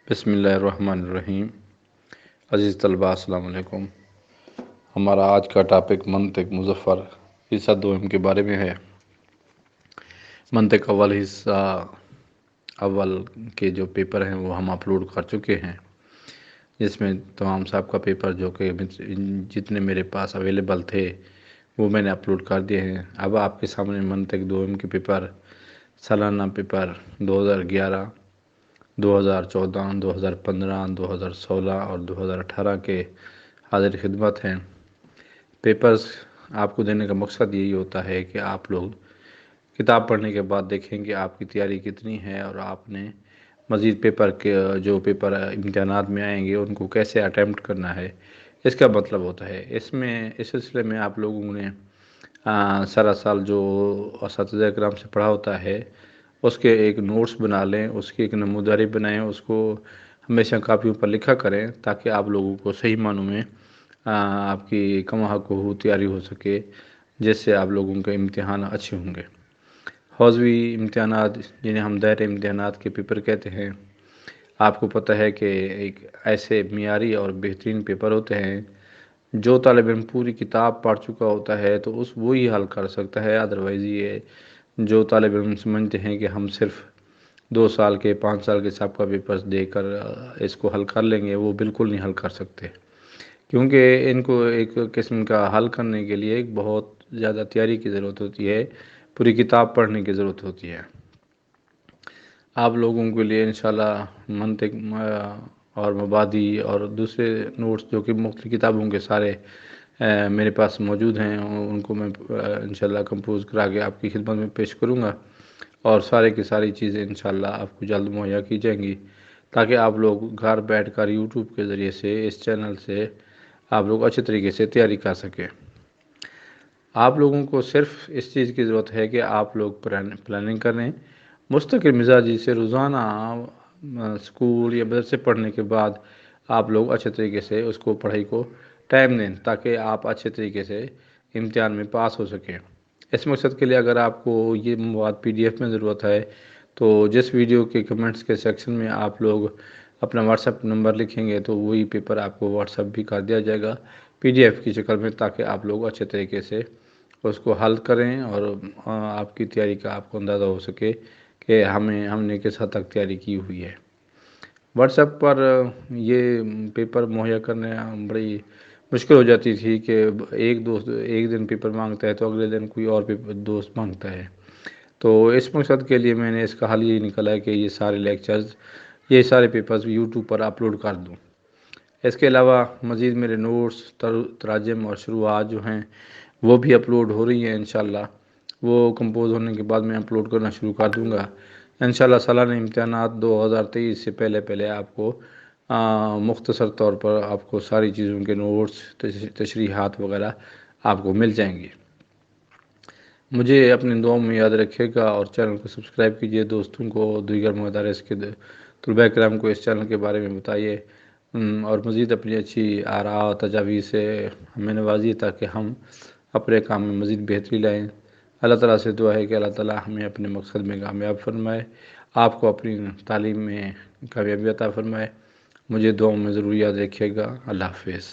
بسم اللہ الرحمن الرحیم۔ عزیز طلباء السلام علیکم۔ ہمارا آج کا ٹاپک منطق مظفر حصہ دوم کے بارے میں ہے۔ منطق اول حصہ اول کے جو پیپر ہیں وہ ہم اپلوڈ کر چکے ہیں، جس میں تمام سب کا پیپر جو کہ جتنے میرے پاس اویلیبل تھے وہ میں نے اپلوڈ کر دیے ہیں۔ اب آپ کے سامنے منطق دوم کے پیپر، سالانہ پیپر 2011، 2014، 2015، 2016 اور 2018 کے حاضر خدمت ہیں۔ پیپرز آپ کو دینے کا مقصد یہی ہوتا ہے کہ آپ لوگ کتاب پڑھنے کے بعد دیکھیں کہ آپ کی تیاری کتنی ہے اور آپ نے مزید پیپر کے جو پیپر امتحانات میں آئیں گے ان کو کیسے اٹیمپٹ کرنا ہے۔ اس کا مطلب ہوتا ہے اس سلسلے میں آپ لوگوں نے سارا سال جو اساتذہ کرام سے پڑھا ہوتا ہے اس کے ایک نوٹس بنا لیں، اس کی ایک نموداری بنائیں، اس کو ہمیشہ کاپیوں پر لکھا کریں تاکہ آپ لوگوں کو صحیح معنوں میں آپ کی کم حقوق تیاری ہو سکے، جس سے آپ لوگوں کے امتحان اچھے ہوں گے۔ حوضوی امتحانات جنہیں ہم دائرہ امتحانات کے پیپر کہتے ہیں، آپ کو پتہ ہے کہ ایک ایسے معیاری اور بہترین پیپر ہوتے ہیں جو طالب علم پوری کتاب پڑھ چکا ہوتا ہے تو وہی حل کر سکتا ہے۔ ادروائز یہ جو طالب علم سمجھتے ہیں کہ ہم صرف 2 سال کے 5 سال کے سابقہ پیپرز دے کر اس کو حل کر لیں گے، وہ بالکل نہیں حل کر سکتے، کیونکہ ان کو ایک قسم کا حل کرنے کے لیے ایک بہت زیادہ تیاری کی ضرورت ہوتی ہے، پوری کتاب پڑھنے کی ضرورت ہوتی ہے۔ آپ لوگوں کے لیے انشاءاللہ منطق اور مبادی اور دوسرے نوٹس جو کہ مختلف کتابوں کے سارے میرے پاس موجود ہیں، ان کو میں انشاءاللہ کمپوز کرا کے آپ کی خدمت میں پیش کروں گا، اور سارے کی ساری چیزیں انشاءاللہ آپ کو جلد مہیا کی جائیں گی، تاکہ آپ لوگ گھر بیٹھ کر یوٹیوب کے ذریعے سے اس چینل سے آپ لوگ اچھے طریقے سے تیاری کر سکیں۔ آپ لوگوں کو صرف اس چیز کی ضرورت ہے کہ آپ لوگ پلاننگ کریں، مستقل مزاجی سے روزانہ اسکول یا مدرسے پڑھنے کے بعد آپ لوگ اچھے طریقے سے اس کو پڑھائی کو ٹائم دیں تاکہ آپ اچھے طریقے سے امتحان میں پاس ہو سکیں۔ اس مقصد کے لیے اگر آپ کو یہ مواد PDF میں ضرورت ہے تو جس ویڈیو کے کمنٹس کے سیکشن میں آپ لوگ اپنا واٹس ایپ نمبر لکھیں گے تو وہی پیپر آپ کو واٹس ایپ بھی کر دیا جائے گا PDF کی شکل میں، تاکہ آپ لوگ اچھے طریقے سے اس کو حل کریں اور آپ کی تیاری کا آپ کو اندازہ ہو سکے کہ ہم نے کس حد تک تیاری کی ہوئی ہے۔ واٹس ایپ پر یہ پیپر مہیا کرنا بڑی مشکل ہو جاتی تھی کہ ایک دوست ایک دن پیپر مانگتا ہے تو اگلے دن کوئی اور دوست مانگتا ہے، تو اس مقصد کے لیے میں نے اس کا حل یہ نکلا ہے کہ یہ سارے لیکچرز، یہ سارے پیپرز یوٹیوب پر اپلوڈ کر دوں۔ اس کے علاوہ مزید میرے نوٹس، تراجم اور شروحات جو ہیں وہ بھی اپلوڈ ہو رہی ہیں انشاءاللہ۔ وہ کمپوز ہونے کے بعد میں اپلوڈ کرنا شروع کر دوں گا انشاءاللہ۔ سالانہ امتحانات 2023 سے پہلے آپ کو مختصر طور پر آپ کو ساری چیزوں کے نوٹس، تشریحات وغیرہ آپ کو مل جائیں گی۔ مجھے اپنے دعاؤں میں یاد رکھے گا اور چینل کو سبسکرائب کیجئے، دوستوں کو، دیگر مدارس کے طلباء کرام کو اس چینل کے بارے میں بتائیے، اور مزید اپنی اچھی آراء و تجاویز سے ہمیں نوازیے تاکہ ہم اپنے کام میں مزید بہتری لائیں۔ اللہ تعالیٰ سے دعا ہے کہ اللہ تعالیٰ ہمیں اپنے مقصد میں کامیاب فرمائے، آپ کو اپنی تعلیم میں کامیابی عطا فرمائے۔ مجھے دعاؤں میں ضرور یاد رکھیے گا۔ اللہ حافظ۔